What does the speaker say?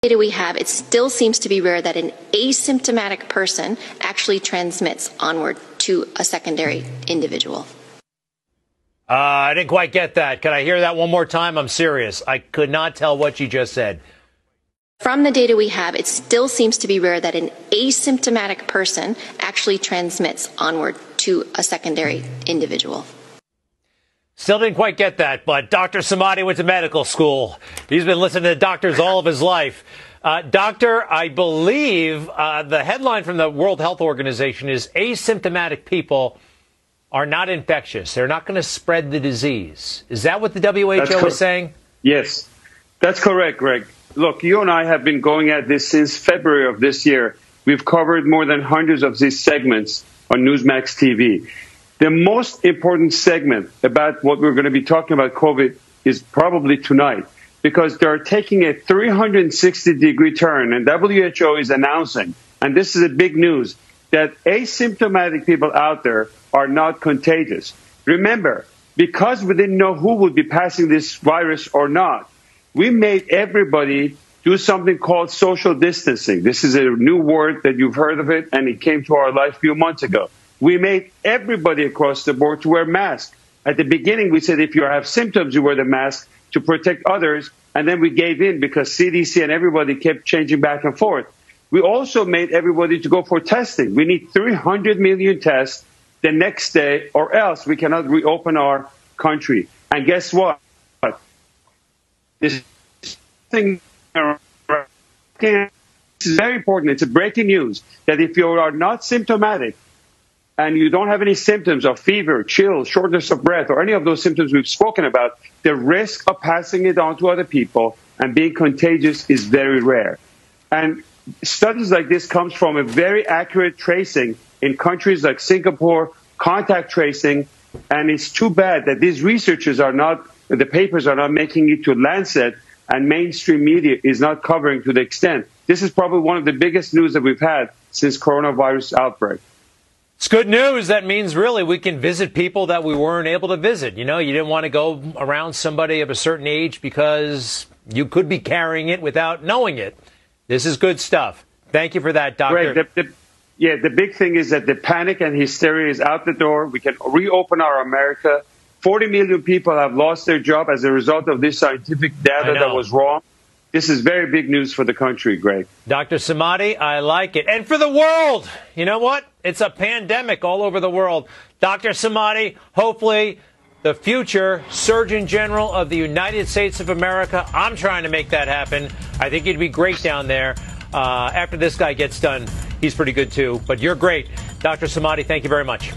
data we have, it still seems to be rare that an asymptomatic person actually transmits onward to a secondary individual. I didn't quite get that. Can I hear that one more time? I'm serious. I could not tell what you just said. From the data we have, it still seems to be rare that an asymptomatic person actually transmits onward to a secondary individual. Still didn't quite get that, but Dr. Samadi went to medical school. He's been listening to doctors all of his life. Doctor, I believe the headline from the World Health Organization is asymptomatic people are not infectious. They're not going to spread the disease. Is that what the WHO is saying? Yes, that's correct, Greg. Look, you and I have been going at this since February of this year. We've covered more than hundreds of these segments on Newsmax TV. The most important segment about what we're going to be talking about COVID is probably tonight, because they're taking a 360-degree turn, and WHO is announcing, and this is a big news, that asymptomatic people out there are not contagious. Remember, because we didn't know who would be passing this virus or not, we made everybody do something called social distancing. This is a new word that you've heard of it, and it came to our life a few months ago. We made everybody across the board to wear masks. At the beginning, we said if you have symptoms, you wear the mask to protect others. And then we gave in because CDC and everybody kept changing back and forth. We also made everybody to go for testing. We need 300 million tests the next day, or else we cannot reopen our country. And guess what? This thing is very important. It's a breaking news that if you are not symptomatic, and you don't have any symptoms of fever, chills, shortness of breath, or any of those symptoms we've spoken about, the risk of passing it on to other people and being contagious is very rare. And studies like this comes from a very accurate tracing in countries like Singapore, contact tracing, and it's too bad that these researchers are not, the papers are not making it to Lancet, and mainstream media is not covering to the extent. This is probably one of the biggest news that we've had since coronavirus outbreak. It's good news. That means really we can visit people that we weren't able to visit. You know, you didn't want to go around somebody of a certain age because you could be carrying it without knowing it. This is good stuff. Thank you for that, Doctor. Right. The big thing is that the panic and hysteria is out the door. We can reopen our America. 40 million people have lost their job as a result of this scientific data that was wrong. This is very big news for the country, Greg. Dr. Samadi, I like it. And for the world. You know what? It's a pandemic all over the world. Dr. Samadi, hopefully the future Surgeon General of the United States of America. I'm trying to make that happen. I think you'd be great down there. After this guy gets done, he's pretty good too. But you're great. Dr. Samadi, thank you very much.